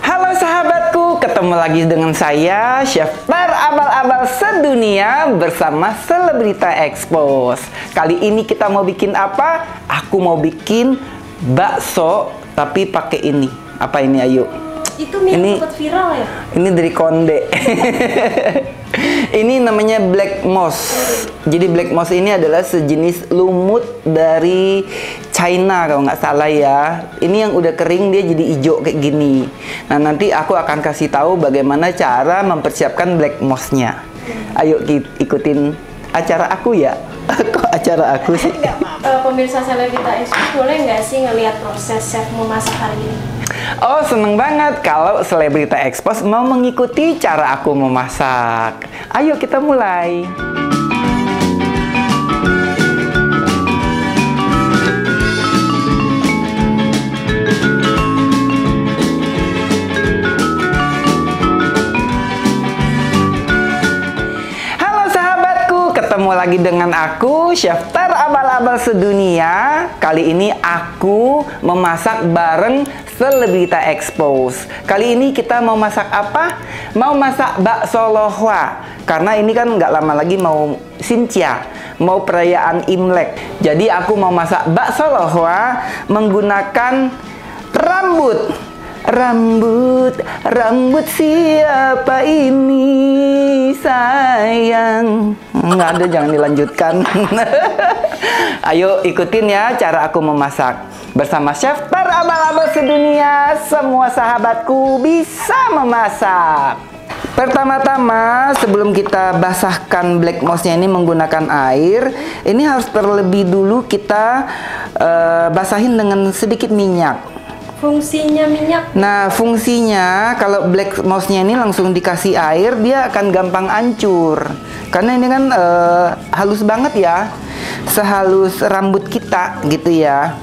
Halo sahabatku, ketemu lagi dengan saya, Chef Tar Abal-Abal Sedunia bersama Selebrita Expose. Kali ini kita mau bikin apa? Aku mau bikin bakso, tapi pakai ini. Apa ini, Ayu? Itu mie sempat viral ya? Ini dari Konde. Ini namanya black moss. Jadi black moss ini adalah sejenis lumut dari China kalau nggak salah ya. Ini yang udah kering dia jadi hijau kayak gini. Nah nanti aku akan kasih tahu bagaimana cara mempersiapkan black mossnya. Ayo ikutin acara aku ya. Kok acara aku sih? Pemirsa Selebrita Expose boleh nggak sih ngelihat proses chef memasak hari ini? Oh, seneng banget kalau Selebrita Expose mau mengikuti cara aku memasak. Ayo kita mulai. Ketemu lagi dengan aku, Chef Tar Abal-Abal Sedunia. Kali ini aku memasak bareng Selebrita Expose. Kali ini kita mau masak apa? Mau masak bakso lohwa. Karena ini kan nggak lama lagi mau Xinjia, mau perayaan Imlek. Jadi aku mau masak bakso lohwa menggunakan rambut. Rambut siapa ini sayang. Nggak ada, jangan dilanjutkan. Ayo ikutin ya cara aku memasak. Bersama Chef Tar Abal-Abal Sedunia, semua sahabatku bisa memasak. Pertama-tama sebelum kita basahkan black mossnya ini menggunakan air, ini harus terlebih dulu kita basahin dengan sedikit minyak. Fungsinya minyak? Nah, fungsinya kalau black mossnya ini langsung dikasih air, dia akan gampang hancur. Karena ini kan halus banget ya, sehalus rambut kita gitu ya.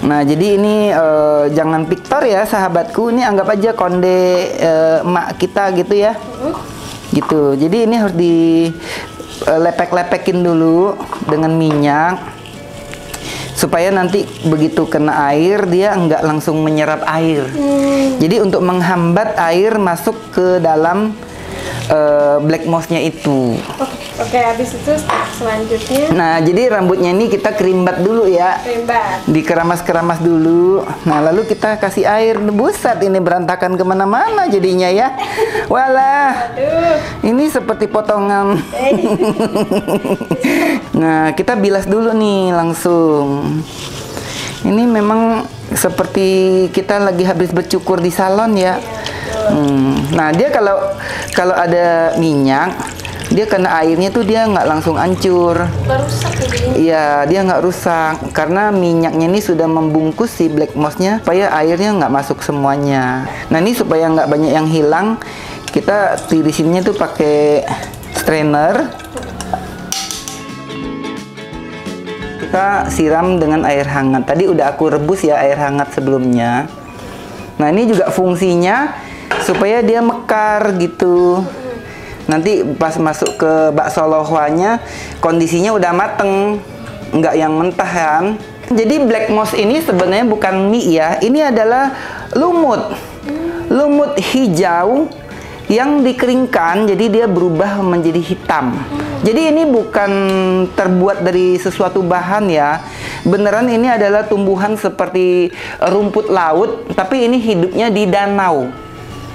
Nah, jadi ini jangan piktor ya sahabatku, ini anggap aja konde emak kita gitu ya. Gitu, jadi ini harus dilepek-lepekin dulu dengan minyak. Supaya nanti begitu kena air dia nggak langsung menyerap air. Jadi untuk menghambat air masuk ke dalam black mossnya itu. Oke, habis itu step selanjutnya. Nah, jadi rambutnya ini kita kerimbat dulu ya. Kerimbat. Dikeramas-keramas dulu. Nah, lalu kita kasih air. Buset, ini berantakan kemana-mana jadinya ya. Walah. Aduh. Ini seperti potongan. Nah, kita bilas dulu nih langsung. Ini memang seperti kita lagi habis bercukur di salon ya. Nah, dia kalau ada minyak, dia kena airnya tuh dia nggak langsung hancur. Nggak rusak jadinya? Iya, dia nggak rusak karena minyaknya ini sudah membungkus si black mossnya supaya airnya nggak masuk semuanya. Nah, ini supaya nggak banyak yang hilang, kita tirisinnya tuh pakai strainer. Kita siram dengan air hangat. Tadi udah aku rebus ya air hangat sebelumnya. Nah, ini juga fungsinya supaya dia mekar gitu. Nanti pas masuk ke bakso lohwanya kondisinya udah mateng, nggak yang mentah kan. Jadi black moss ini sebenarnya bukan mie ya, ini adalah lumut hijau yang dikeringkan, jadi dia berubah menjadi hitam. Jadi ini bukan terbuat dari sesuatu bahan ya, beneran ini adalah tumbuhan seperti rumput laut, tapi ini hidupnya di danau.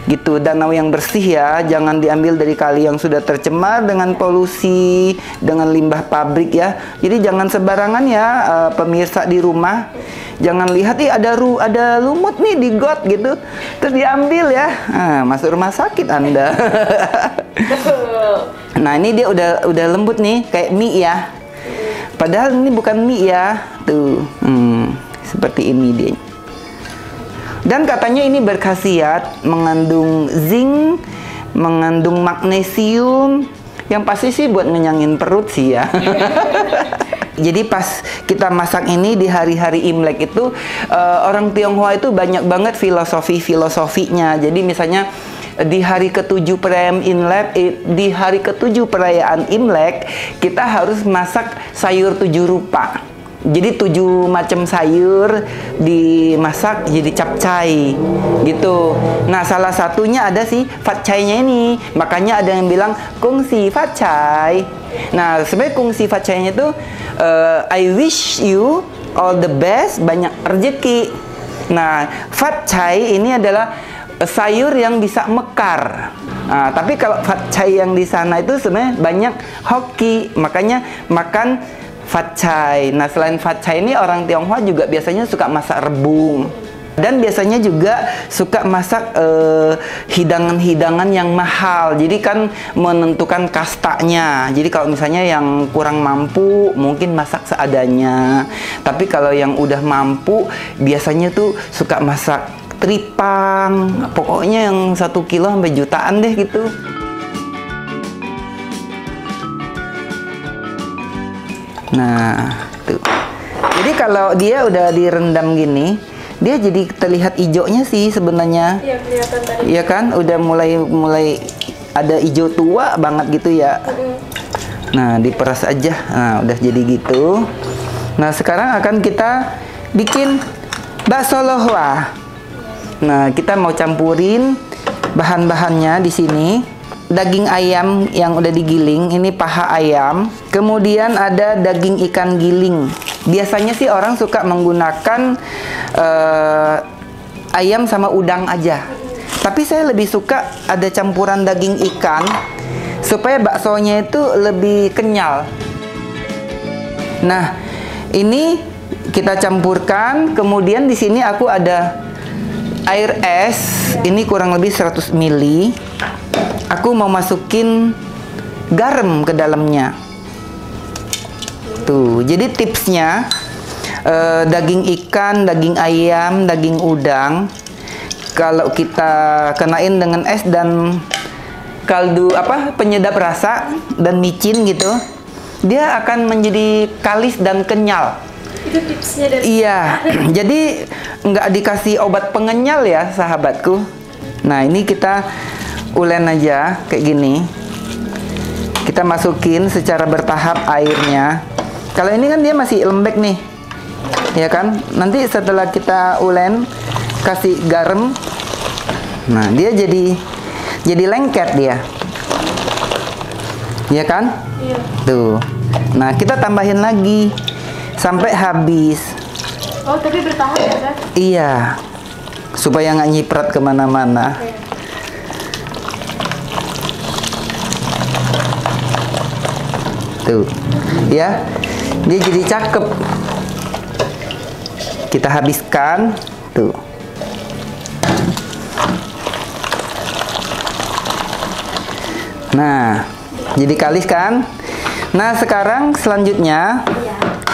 Gitu, danau yang bersih ya, jangan diambil dari kali yang sudah tercemar dengan polusi, dengan limbah pabrik ya. Jadi jangan sembarangan ya pemirsa di rumah. Jangan lihat ada lumut nih di got gitu, terus diambil ya. Nah, masuk rumah sakit Anda. Nah, ini dia udah lembut nih, kayak mie ya. Padahal ini bukan mie ya. Tuh, seperti ini dia. Dan katanya ini berkhasiat, mengandung zinc, mengandung magnesium, yang pasti sih buat ngenyangin perut sih ya. Jadi pas kita masak ini di hari-hari Imlek itu, orang Tionghoa itu banyak banget filosofinya. Jadi misalnya di hari ke-7 perayaan Imlek, kita harus masak sayur 7 rupa. Jadi 7 macam sayur dimasak jadi capcay gitu. Nah, salah satunya ada si fatchay-nya ini. Makanya ada yang bilang kungsi fatchay. Nah, sebenarnya kungsi fatchay-nya itu I wish you all the best, banyak rezeki. Nah, fatchay ini adalah sayur yang bisa mekar. Nah, tapi kalau fatchay yang di sana itu sebenarnya banyak hoki, makanya makan fatchay. Nah, selain fatchay ini orang Tionghoa juga biasanya suka masak rebung. Dan biasanya juga suka masak hidangan-hidangan yang mahal. Jadi kan menentukan kastanya. Jadi kalau misalnya yang kurang mampu mungkin masak seadanya. Tapi kalau yang udah mampu biasanya tuh suka masak tripang. Pokoknya yang 1 kilo sampai jutaan deh gitu. Nah, tuh. Jadi kalau dia udah direndam gini, dia jadi terlihat hijaunya sih sebenarnya. Iya, kelihatan tadi. Iya kan, udah mulai ada hijau tua banget gitu ya. Nah, diperas aja. Nah, udah jadi gitu. Nah, sekarang akan kita bikin bakso lohwa. Nah, kita mau campurin bahan-bahannya di sini. Daging ayam yang udah digiling, ini paha ayam. Kemudian ada daging ikan giling. Biasanya sih orang suka menggunakan ayam sama udang aja. Tapi saya lebih suka ada campuran daging ikan supaya baksonya itu lebih kenyal. Nah, ini kita campurkan. Kemudian di sini aku ada air es. Ini kurang lebih 100 ml. Aku mau masukin garam ke dalamnya. Tuh, jadi tipsnya daging ikan, daging ayam, daging udang kalau kita kenain dengan es dan kaldu penyedap rasa dan micin gitu, dia akan menjadi kalis dan kenyal. Itu tipsnya dari. Iya, jadi nggak dikasih obat pengenyal ya sahabatku. Nah, ini kita ulen aja kayak gini. Kita masukin secara bertahap airnya. Kalau ini kan dia masih lembek nih, ya kan? Nanti setelah kita ulen, kasih garam. Nah, dia jadi lengket dia, ya kan? Iya. Tuh. Nah, kita tambahin lagi sampai habis. Oh, tapi bertahap ya, kan? Iya, supaya nggak nyiprat kemana-mana. Oke. Tuh, ya, dia jadi cakep. Kita habiskan, tuh. Nah, jadi kalis kan? Nah, sekarang selanjutnya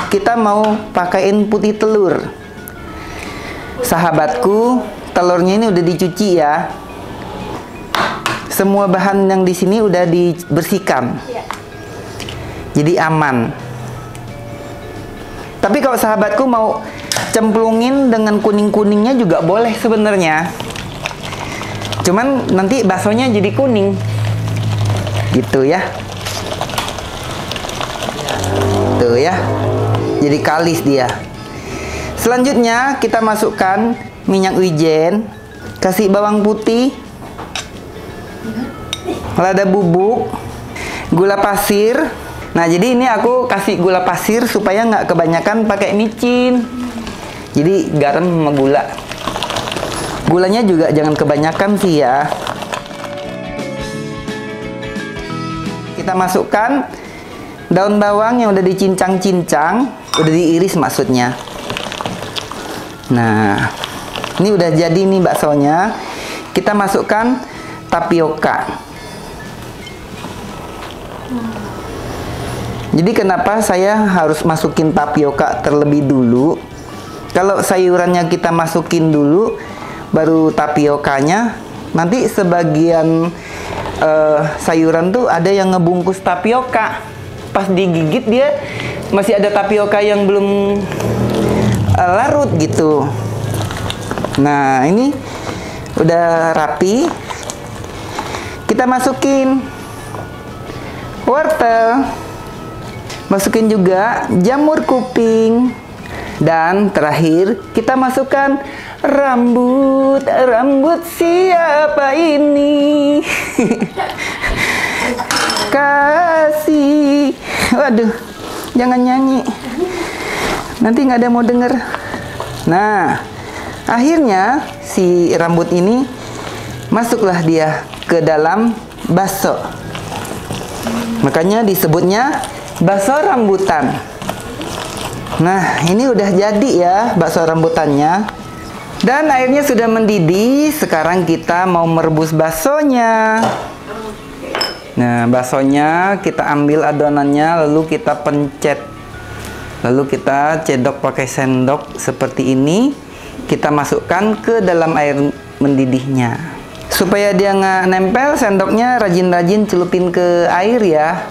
kita mau pakaiin putih telur. Sahabatku, telurnya ini udah dicuci ya. Semua bahan yang di sini udah dibersihkan. Jadi aman. Tapi kalau sahabatku mau cemplungin dengan kuning-kuningnya juga boleh sebenarnya. Cuman nanti baksonya jadi kuning. Gitu ya. Tuh ya. Jadi kalis dia. Selanjutnya kita masukkan minyak wijen, kasih bawang putih, lada bubuk, gula pasir. Nah, jadi ini aku kasih gula pasir supaya nggak kebanyakan pakai micin. Jadi garam sama gula. Gulanya juga jangan kebanyakan sih ya. Kita masukkan daun bawang yang udah dicincang-cincang, udah diiris maksudnya. Nah, ini udah jadi nih baksonya. Kita masukkan tapioka. Jadi kenapa saya harus masukin tapioka terlebih dulu? Kalau sayurannya kita masukin dulu, baru tapiokanya. Nanti sebagian sayuran tuh ada yang ngebungkus tapioka. Pas digigit dia masih ada tapioka yang belum larut gitu. Nah, ini udah rapi. Kita masukin wortel. Masukin juga jamur kuping. Dan terakhir kita masukkan rambut siapa ini? Kasih. Waduh, jangan nyanyi. Nanti nggak ada mau denger. Nah, akhirnya si rambut ini masuklah dia ke dalam bakso. Makanya disebutnya bakso rambutan. Nah, ini udah jadi ya bakso rambutannya. Dan airnya sudah mendidih. Sekarang kita mau merebus baksonya. Nah, baksonya kita ambil adonannya, lalu kita pencet. Lalu kita cedok pakai sendok seperti ini. Kita masukkan ke dalam air mendidihnya. Supaya dia nggak nempel, sendoknya rajin-rajin celupin ke air ya.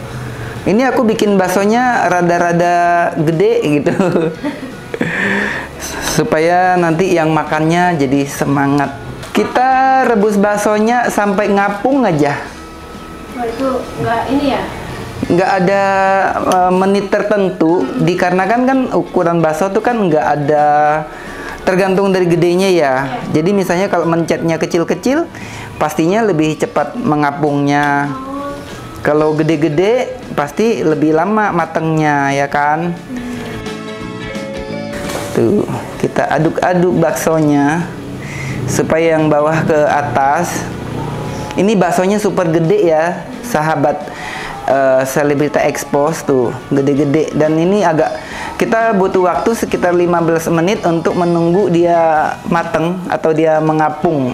Ini aku bikin baksonya rada-rada gede gitu. Supaya nanti yang makannya jadi semangat. Kita rebus baksonya sampai ngapung aja. Oh, itu nggak ini ya? Nggak ada menit tertentu, dikarenakan kan ukuran bakso tuh kan nggak ada, tergantung dari gedenya ya. Jadi misalnya kalau mencetnya kecil-kecil, pastinya lebih cepat mengapungnya. Kalau gede-gede, pasti lebih lama matangnya, ya kan? Tuh, kita aduk-aduk baksonya supaya yang bawah ke atas. Ini baksonya super gede ya, sahabat Selebrita Expose tuh, gede-gede. Dan ini agak, kita butuh waktu sekitar 15 menit untuk menunggu dia mateng atau dia mengapung.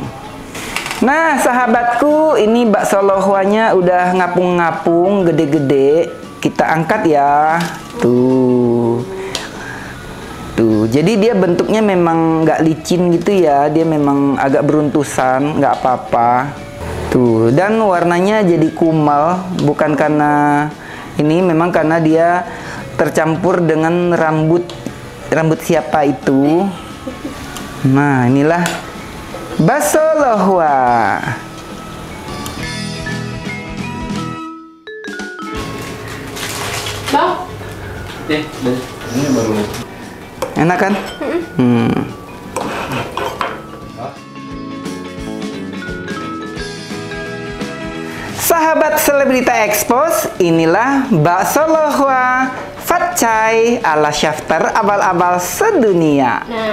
Nah, sahabatku, ini bakso lohwanya udah ngapung-ngapung, gede-gede. Kita angkat ya. Tuh. Tuh, jadi dia bentuknya memang nggak licin gitu ya. Dia memang agak beruntusan, nggak apa-apa. Tuh, dan warnanya jadi kumal, bukan karena ini, memang karena dia tercampur dengan rambut siapa itu. Nah, inilah bakso lohwa. Bang? Ini baru. Enak kan? Sahabat Selebrita Expose, inilah bakso lohwa fatcai ala Shafter abal-abal sedunia. Nah,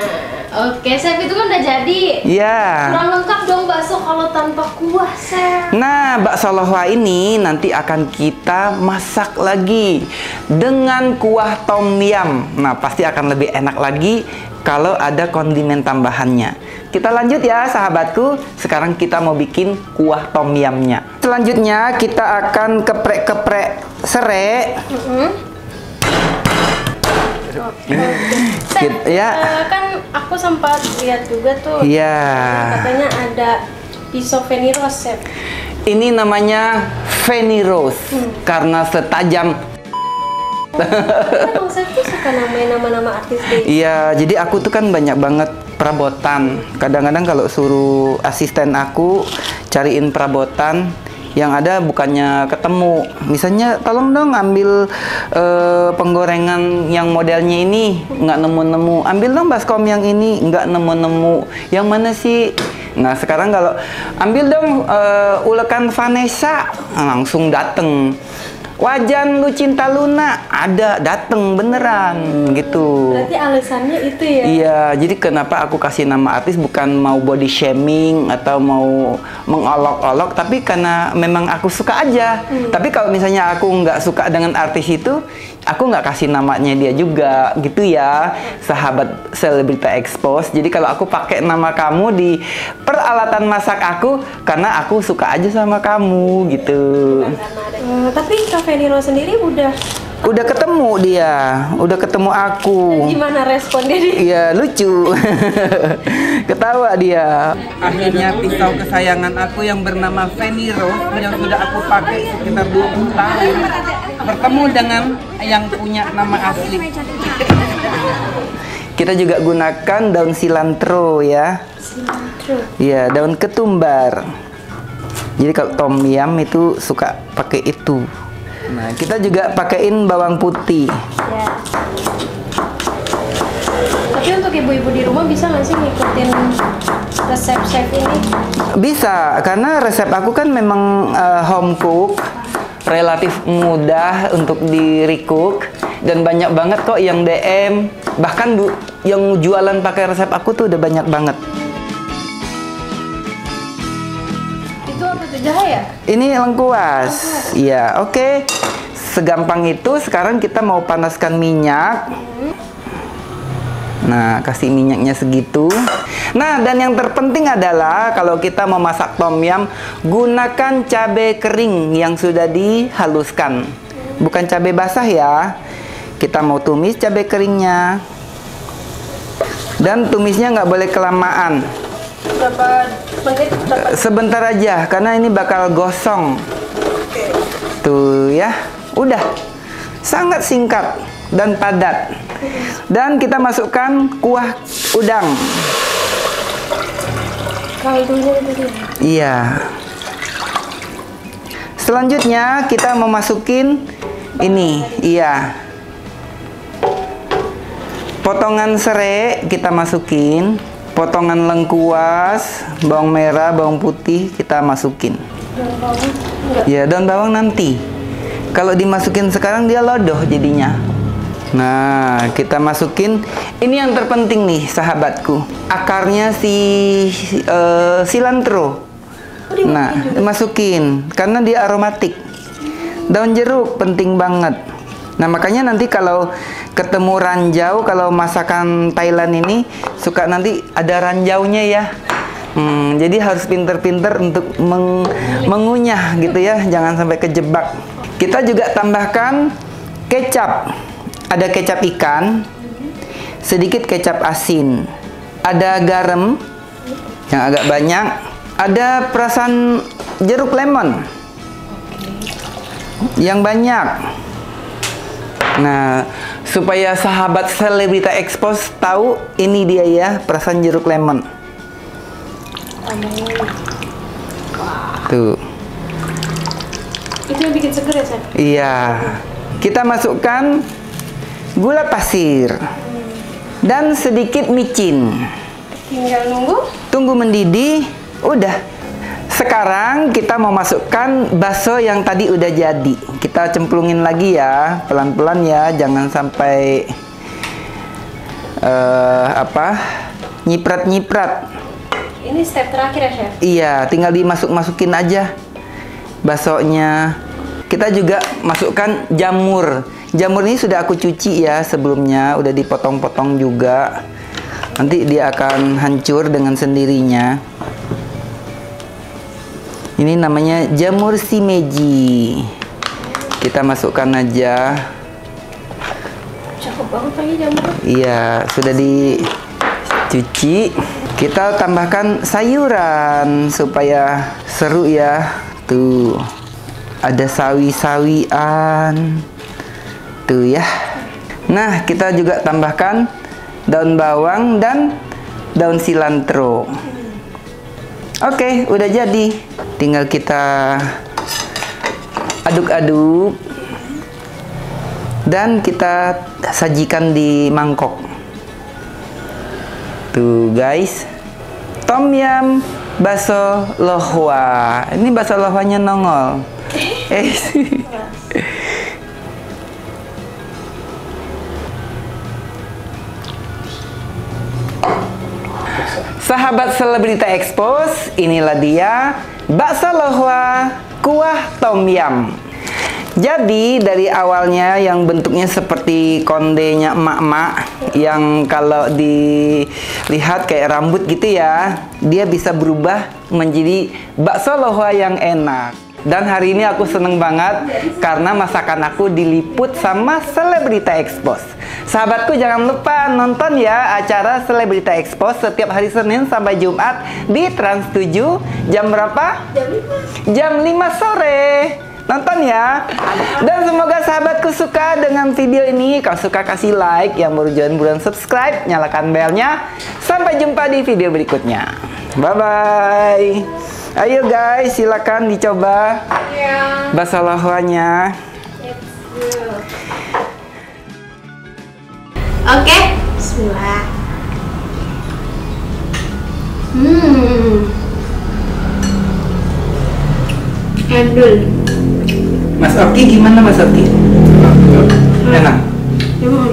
oke, chef, itu kan udah jadi. Ya. Kurang lengkap dong bakso kalau tanpa kuah, chef. Nah, bakso lohwa ini nanti akan kita masak lagi dengan kuah tom yum. Nah, pasti akan lebih enak lagi kalau ada kondimen tambahannya. Kita lanjut ya, sahabatku. Sekarang kita mau bikin kuah tom yumnya. Selanjutnya kita akan keprek-keprek serai. Ya. Kan aku sempat lihat juga tuh. Iya. Katanya ada pisau Feniros, chef. Ini namanya Feniros karena setajam. Kan chef tuh suka namain nama-nama artis deh. Iya, jadi aku tuh kan banyak banget perabotan. Kadang-kadang kalau suruh asisten aku cariin perabotan, yang ada bukannya ketemu. Misalnya, tolong dong ambil penggorengan yang modelnya ini, nggak nemu-nemu. Ambil dong baskom yang ini, nggak nemu-nemu. Yang mana sih? Nah, sekarang kalau ambil dong ulekan Vanessa, langsung dateng. Wajan Lu Cinta Luna, ada, dateng beneran gitu. Berarti alasannya itu ya? Iya, jadi kenapa aku kasih nama artis bukan mau body shaming atau mau mengolok-olok, tapi karena memang aku suka aja. Tapi kalau misalnya aku nggak suka dengan artis itu, aku nggak kasih namanya dia juga, gitu ya, sahabat Selebrita Expose. Jadi kalau aku pakai nama kamu di peralatan masak aku, karena aku suka aja sama kamu, gitu. Tapi Kak Feniro sendiri udah ketemu dia, udah ketemu aku. Gimana respon dia? Iya, lucu. Ketawa dia. Akhirnya pisau kesayangan aku yang bernama Feniro, yang sudah aku pakai sekitar 20 tahun, bertemu dengan yang punya nama asli. Kita juga gunakan daun cilantro ya. Cilantro. Iya, daun ketumbar. Jadi kalau tom yum itu suka pakai itu. Nah, kita juga pakein bawang putih. Ya. Tapi untuk ibu-ibu di rumah bisa nggak sih ngikutin resep chef ini? Bisa, karena resep aku kan memang home cook, relatif mudah untuk di recook, dan banyak banget kok yang DM, bahkan yang jualan pakai resep aku tuh udah banyak banget. Itu apa tuh, jahe ya? Ini lengkuas. Iya, oke. Segampang itu. Sekarang kita mau panaskan minyak. Nah, kasih minyaknya segitu. Nah, dan yang terpenting adalah kalau kita mau masak tom yum, gunakan cabai kering yang sudah dihaluskan. Bukan cabai basah ya. Kita mau tumis cabai keringnya. Dan tumisnya nggak boleh kelamaan. Berapa menit? Sebentar aja, karena ini bakal gosong. Tuh ya, udah. Sangat singkat dan padat. Dan kita masukkan kuah udang. Kaldunya itu. Iya. Selanjutnya kita mau masukin ini, iya. Potongan serai kita masukin. Potongan lengkuas, bawang merah, bawang putih kita masukin. Daun bawang? Enggak. Ya, daun bawang nanti. Kalau dimasukin sekarang dia lodoh jadinya. Nah, kita masukin. Ini yang terpenting nih, sahabatku. Akarnya cilantro. Nah, dimasukin karena dia aromatik. Daun jeruk penting banget. Nah, makanya nanti kalau ketemu ranjau, kalau masakan Thailand ini suka nanti ada ranjaunya ya. Jadi harus pinter-pinter untuk mengunyah gitu ya, jangan sampai kejebak. Kita juga tambahkan kecap. Ada kecap ikan, sedikit kecap asin, ada garam yang agak banyak, ada perasan jeruk lemon yang banyak. Nah, supaya sahabat Selebrita Expose tahu, ini dia ya, perasan jeruk lemon. Tuh. Itu yang bikin seger ya, Chef? Iya. Kita masukkan gula pasir dan sedikit micin. Tinggal nunggu. Tunggu mendidih. Udah. Sekarang kita mau masukkan bakso yang tadi udah jadi. Kita cemplungin lagi ya, pelan-pelan ya, jangan sampai nyiprat-nyiprat. Ini step terakhir ya, Chef? Iya, tinggal dimasuk-masukin aja baksonya. Kita juga masukkan jamur. Jamur ini sudah aku cuci ya sebelumnya, udah dipotong-potong juga. Nanti dia akan hancur dengan sendirinya. Ini namanya jamur shimeji. Kita masukkan aja. Cakep banget lagi jamur. Iya, sudah dicuci. Kita tambahkan sayuran supaya seru ya. Tuh. Ada sawi-sawian. Tuh ya. Nah, kita juga tambahkan daun bawang dan daun cilantro. Oke, udah jadi. Tinggal kita aduk-aduk dan kita sajikan di mangkok. Tuh guys, tom yum bakso lohwa. Ini bakso lohwanya nongol. Sahabat Selebrita Expose, inilah dia bakso lohwa kuah tom yum. Jadi dari awalnya yang bentuknya seperti kondenya emak-emak, yang kalau dilihat kayak rambut gitu ya, dia bisa berubah menjadi bakso lohwa yang enak. Dan hari ini aku seneng banget karena masakan aku diliput sama Selebrita Expose. Sahabatku, jangan lupa nonton ya acara Selebrita Expose setiap hari Senin sampai Jumat di Trans 7. Jam berapa? Jam 5 sore. Nonton ya. Dan semoga sahabatku suka dengan video ini. Kalau suka kasih like, yang baru join buruan subscribe, nyalakan belnya. Sampai jumpa di video berikutnya. Bye-bye. Ayo guys, silakan dicoba bakso lohwanya. Oke, bismillah. Handul. Mas Oki gimana Mas Oki? Enak. Emang